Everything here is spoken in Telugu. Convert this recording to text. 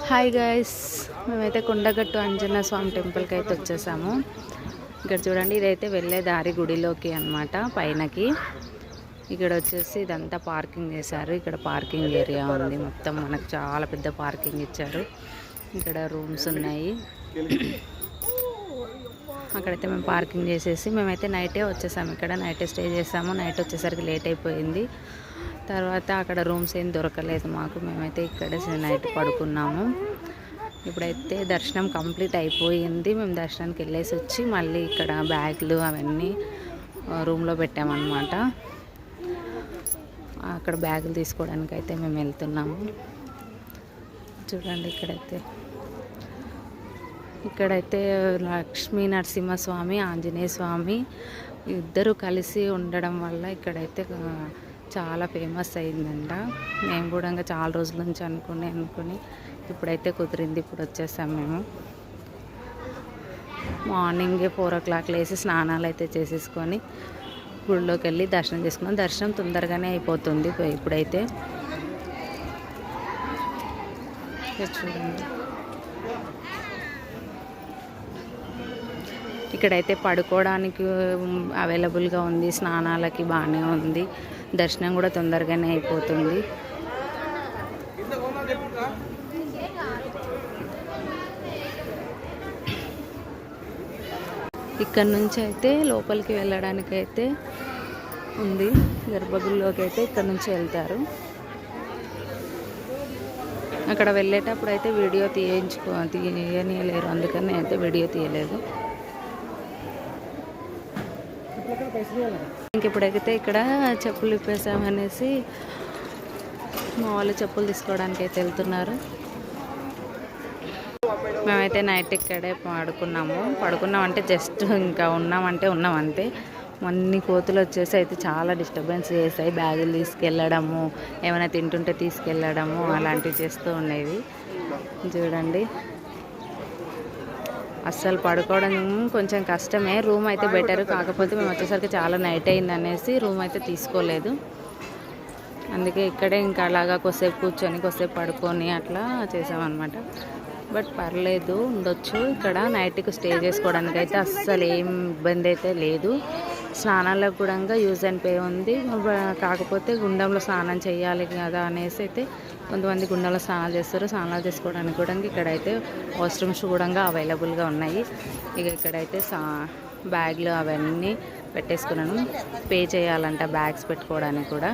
హాయ్ గైస్, మేమైతే కొండగట్టు ఆంజనేయ స్వామి టెంపుల్కి అయితే వచ్చేసాము. ఇక్కడ చూడండి, ఇదైతే వెళ్ళే దారి గుడిలోకి అన్నమాట. పైనకి ఇక్కడ వచ్చేసి ఇదంతా పార్కింగ్ చేశారు. ఇక్కడ పార్కింగ్ ఏరియా ఉంది మొత్తం. మనకు చాలా పెద్ద పార్కింగ్ ఇచ్చారు. ఇక్కడ రూమ్స్ ఉన్నాయి. అక్కడైతే మేము పార్కింగ్ చేసేసి మేమైతే నైటే వచ్చేసాము. ఇక్కడ నైటే స్టే చేసాము. నైట్ వచ్చేసరికి లేట్ అయిపోయింది. తర్వాత అక్కడ రూమ్స్ ఏం దొరకలేదు మాకు. మేమైతే ఇక్కడే నైట్ పడుకున్నాము. ఇప్పుడైతే దర్శనం కంప్లీట్ అయిపోయింది. మేము దర్శనానికి వెళ్ళేసి వచ్చి మళ్ళీ ఇక్కడ బ్యాగులు అవన్నీ రూమ్లో పెట్టామన్నమాట. అక్కడ బ్యాగులు తీసుకోవడానికి అయితే మేము వెళ్తున్నాము. చూడండి, ఇక్కడైతే లక్ష్మీ నరసింహస్వామి, ఆంజనేయ స్వామి ఇద్దరు కలిసి ఉండడం వల్ల ఇక్కడైతే చాలా ఫేమస్ అయిందంట. మేము కూడా ఇంకా చాలా రోజుల నుంచి అనుకుని ఇప్పుడైతే కుదిరింది. ఇప్పుడు వచ్చేసాం మేము. మార్నింగే 4 o'clock లేసి స్నానాలు అయితే చేసేసుకొని గుడిలోకి వెళ్ళి దర్శనం చేసుకున్నాం. దర్శనం తొందరగానే అయిపోతుంది. ఇప్పుడైతే చూడండి, ఇక్కడైతే పడుకోవడానికి అవైలబుల్గా ఉంది. స్నానాలకి బాగానే ఉంది. దర్శనం కూడా తొందరగానే అయిపోతుంది. ఇక్కడ నుంచి అయితే లోపలికి వెళ్ళడానికి అయితే ఉంది. గర్భగుడిలోకి అయితే ఇక్కడ నుంచి వెళ్తారు. అక్కడ వెళ్ళేటప్పుడు అయితే వీడియో తీయనియలేరు, అందుకని అయితే వీడియో తీయలేదు. ఇంకెప్పుడైతే ఇక్కడ చెప్పులు ఇప్పేసామనేసి మా వాళ్ళు చెప్పులు తీసుకోవడానికి అయితే వెళ్తున్నారు. మేమైతే నైట్ ఇక్కడే పడుకున్నామంటే జస్ట్ ఇంకా ఉన్నామంటే అన్ని కోతులు వచ్చేసి అయితే చాలా డిస్టర్బెన్స్ చేసాయి. బ్యాగులు తీసుకెళ్ళడము, ఏమైనా తింటుంటే తీసుకెళ్ళడము అలాంటివి చేస్తూ ఉండేవి. చూడండి, అస్సలు పడుకోవడం కొంచెం కష్టమే. రూమ్ అయితే బెటర్, కాకపోతే మేము వచ్చేసరికి చాలా నైట్ అయింది అనేసి రూమ్ అయితే తీసుకోలేదు. అందుకే ఇక్కడే ఇంకా అలాగా కొద్దిసేపు కూర్చొని కొద్దిసేపు పడుకొని అట్లా చేసామన్నమాట. బట్ పర్లేదు, ఉండొచ్చు. ఇక్కడ నైట్కి స్టే చేసుకోవడానికి అయితే అస్సలు ఏం ఇబ్బంది అయితే లేదు. స్నానాలకు కూడా యూజ్ అండ్ పే ఉంది. కాకపోతే గుండంలో స్నానం చేయాలి కదా అనేసి అయితే కొంతమంది గుండంలో స్నానాలు చేస్తారు. స్నానాలు చేసుకోవడానికి కూడా ఇక్కడైతే వాష్రూమ్స్ కూడా అవైలబుల్గా ఉన్నాయి. ఇక ఇక్కడైతే బ్యాగ్లు అవన్నీ పెట్టేసుకున్నాను. పే చేయాలంట బ్యాగ్స్ పెట్టుకోవడానికి కూడా.